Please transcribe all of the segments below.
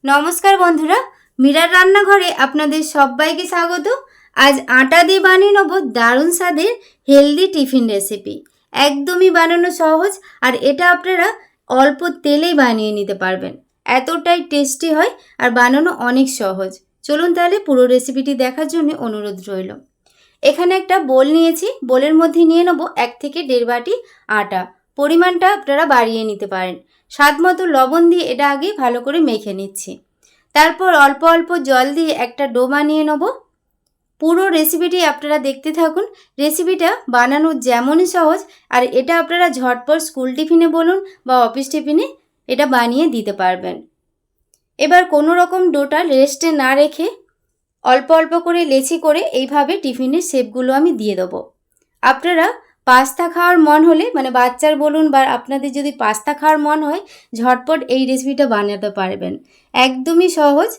নমস্কার বন্ধুরা, মীরার রান্নাঘরে আপনাদের সবাইকে স্বাগত। আজ আটা দিয়ে বানিয়ে নেব দারুণ স্বাদের হেলদি টিফিন রেসিপি। একদমই বানানো সহজ, আর এটা আপনারা অল্প তেলেই বানিয়ে নিতে পারবেন। এতটাই টেস্টি হয় আর বানানো অনেক সহজ। চলুন তাহলে পুরো রেসিপিটি দেখার জন্য অনুরোধ রইল। এখানে একটা বোল নিয়েছি, বোলের মধ্যে নিয়ে নেব 1 থেকে 1.5 বাটি আটা। পরিমাণটা আপনারা বাড়িয়ে নিতে পারেন। স্বাদ মতো লবণ দিয়ে এটা আগে ভালো করে মেখে নিচ্ছি। তারপর অল্প অল্প জল দিয়ে একটা ডো বানিয়ে নেব। পুরো রেসিপিটি আপনারা দেখতে থাকুন। রেসিপিটা বানানো যেমনই সহজ, আর এটা আপনারা ঝটপট স্কুল টিফিনে বলুন বা অফিস টিফিনে এটা বানিয়ে দিতে পারবেন। এবার কোনো রকম ডোটা রেস্টে না রেখে অল্প অল্প করে লেচি করে এইভাবে টিফিনের শেপগুলো আমি দিয়ে দেবো। আপনারা পাস্তা খাওয়ার মন হলে, মানে বাচ্চার বলুন বা আপনাদের যদি পাস্তা খাওয়ার মন হয়, ঝটপট এই রেসিপিটা বানাতে পারবেন। একদমই সহজ।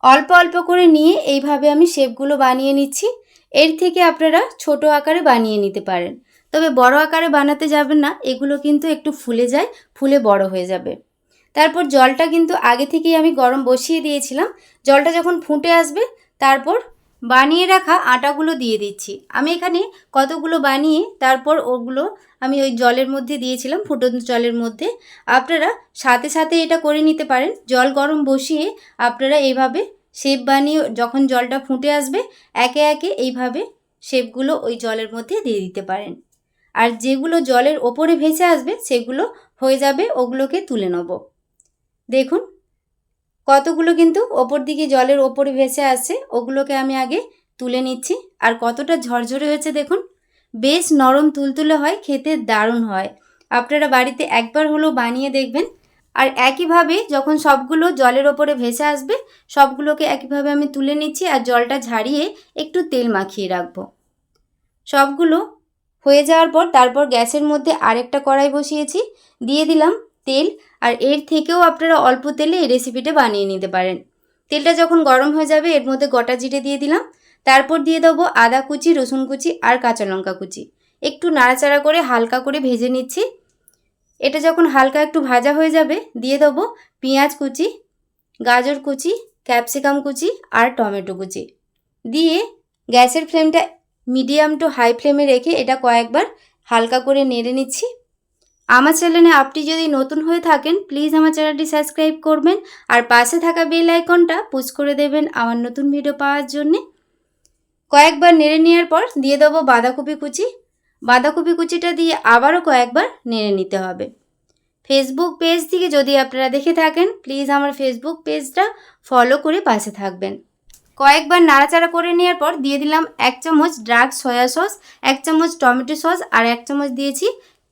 অল্প অল্প করে নিয়ে এইভাবে আমি শেপগুলো বানিয়ে নিচ্ছি। এর থেকে আপনারা ছোট আকারে বানিয়ে নিতে পারেন, তবে বড় আকারে বানাতে যাবেন না, এগুলো কিন্তু একটু ফুলে যায়, ফুলে বড় হয়ে যাবে। তারপর জলটা কিন্তু আগে থেকেই আমি গরম বসিয়ে দিয়েছিলাম। জলটা যখন ফুটে আসবে তারপর বানিয়ে রাখা আটাগুলো দিয়ে দিচ্ছি। আমি এখানে কতগুলো বানিয়ে তারপর ওগুলো আমি ওই জলের মধ্যে দিয়েছিলাম, ফুটন্ত জলের মধ্যে। আপনারা সাথে সাথে এটা করে নিতে পারেন। জল গরম বসিয়ে আপনারা এইভাবে শেপ বানিয়ে যখন জলটা ফুটে আসবে একে একে এইভাবে শেপগুলো ওই জলের মধ্যে দিয়ে দিতে পারেন। আর যেগুলো জলের ওপরে ভেসে আসবে সেগুলো হয়ে যাবে, ওগুলোকে তুলে নেব। দেখুন কতগুলো কিন্তু ওপর দিকে জলের ওপরে ভেসে আসছে, ওগুলোকে আমি আগে তুলে নিচ্ছি। আর কতটা ঝরঝরে হয়েছে দেখুন, বেশ নরম তুলতুলে হয়, খেতে দারুণ হয়। আপনারা বাড়িতে একবার হলেও বানিয়ে দেখবেন। আর একইভাবে যখন সবগুলো জলের ওপরে ভেসে আসবে সবগুলোকে একইভাবে আমি তুলে নিচ্ছি, আর জলটা ঝারিয়ে একটু তেল মাখিয়ে রাখবো। সবগুলো হয়ে যাওয়ার পর তারপর গ্যাসের মধ্যে আরেকটা কড়াই বসিয়েছি, দিয়ে দিলাম তেল। আর এর থেকেও আপনারা অল্প তেলে এই রেসিপিটা বানিয়ে নিতে পারেন। তেলটা যখন গরম হয়ে যাবে এর মধ্যে গোটা জিরে দিয়ে দিলাম। তারপর দিয়ে দেবো আদা কুচি, রসুন কুচি আর কাঁচা লঙ্কা কুচি। একটু নাড়াচাড়া করে হালকা করে ভেজে নিচ্ছি। এটা যখন হালকা একটু ভাজা হয়ে যাবে দিয়ে দেবো পেঁয়াজ কুচি, গাজর কুচি, ক্যাপসিকাম কুচি আর টমেটো কুচি। দিয়ে গ্যাসের ফ্লেমটা মিডিয়াম টু হাই ফ্লেমে রেখে এটা কয়েকবার হালকা করে নেড়ে নিচ্ছি। আমার চ্যানেলে আপনি যদি নতুন হয়ে থাকেন প্লিজ আমার চ্যানেলটি সাবস্ক্রাইব করবেন, আর পাশে থাকা বেল আইকনটা পুশ করে দেবেন আমার নতুন ভিডিও পাওয়ার জন্যে। কয়েকবার নেড়ে নেওয়ার পর দিয়ে দেবো বাঁধাকপি কুচি। বাঁধাকপি কুচিটা দিয়ে আবারও কয়েকবার নেড়ে নিতে হবে। ফেসবুক পেজ থেকে যদি আপনারা দেখে থাকেন প্লিজ আমার ফেসবুক পেজটা ফলো করে পাশে থাকবেন। কয়েকবার নাড়াচাড়া করে নেওয়ার পর দিয়ে দিলাম 1 চামচ ডার্ক সয়া সস, 1 চামচ টমেটো সস আর 1 চামচ দিয়েছি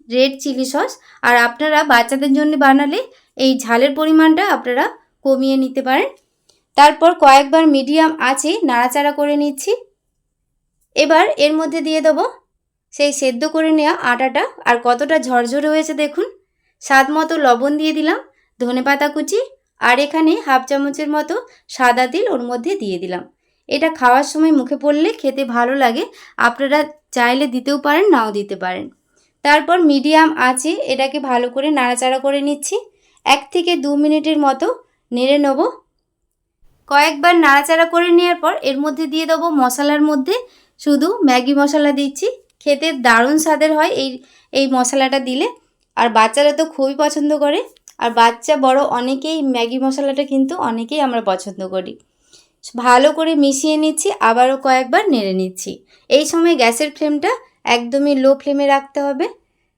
রেড চিলি সস। আর আপনারা বাচ্চাদের জন্য বানালে এই ঝালের পরিমাণটা আপনারা কমিয়ে নিতে পারেন। তারপর কয়েকবার মিডিয়াম আঁচে নাড়াচাড়া করে নিচ্ছি। এবার এর মধ্যে দিয়ে দেবো সেই সেদ্ধ করে নেওয়া আটাটা। আর কতটা ঝরঝরে হয়েছে দেখুন। স্বাদ মতো লবণ দিয়ে দিলাম, ধনেপাতা কুচি, আর এখানে হাফ চামচের মতো সাদা তিল ওর মধ্যে দিয়ে দিলাম। এটা খাওয়ার সময় মুখে পড়লে খেতে ভালো লাগে, আপনারা চাইলে দিতেও পারেন নাও দিতে পারেন। তারপর মিডিয়াম আঁচে এটাকে ভালো করে নাড়াচাড়া করে নিচ্ছি। 1 থেকে 2 মিনিটের মতো নেড়ে নেব। কয়েকবার নাড়াচাড়া করে নেওয়ার পর এর মধ্যে দিয়ে দেবো মশলার মধ্যে শুধু ম্যাগি মশলা দিচ্ছি। খেতে দারুণ স্বাদের হয় এই মশলাটা দিলে, আর বাচ্চারা তো খুবই পছন্দ করে। আর বাচ্চা বড় অনেকেই ম্যাগি মশলাটা কিন্তু অনেকেই আমরা পছন্দ করি। ভালো করে মিশিয়ে নিচ্ছি, আবারও কয়েকবার নেড়ে নিচ্ছি। এই সময় গ্যাসের ফ্লেমটা একদমই লো ফ্লেমে রাখতে হবে।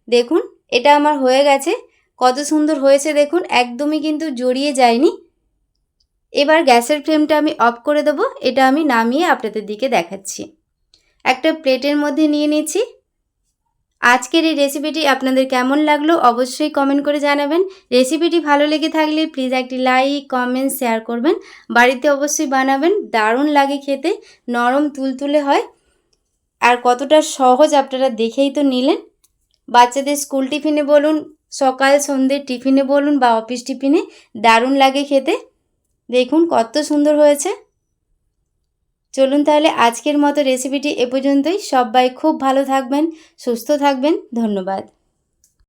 দেখুন এটা আমার হয়ে গেছে, কত সুন্দর হয়েছে দেখুন, একদমই কিন্তু জড়িয়ে যায়নি। এবার গ্যাসের ফ্লেমটা আমি অফ করে দেবো। এটা আমি নামিয়ে আপনাদের দিকে দেখাচ্ছি। একটা প্লেটের মধ্যে নিয়ে নিচ্ছি। আজকের এই রেসিপিটি আপনাদের কেমন লাগলো অবশ্যই কমেন্ট করে জানাবেন। রেসিপিটি ভালো লেগে থাকলে প্লিজ একটি লাইক, কমেন্ট, শেয়ার করবেন। বাড়িতে অবশ্যই বানাবেন, দারুণ লাগে খেতে, নরম তুলতুলে হয়। আর কতটা সহজ আপনারা দেখেই তো নিলেন। বাচ্চাদের স্কুল টিফিনে বলুন, সকাল সন্ধ্যের টিফিনে বলুন বা অফিস টিফিনে দারুণ লাগে খেতে। দেখুন কত সুন্দর হয়েছে। চলুন তাহলে আজকের মতো রেসিপিটি এ পর্যন্তই। সবাই খুব ভালো থাকবেন, সুস্থ থাকবেন। ধন্যবাদ।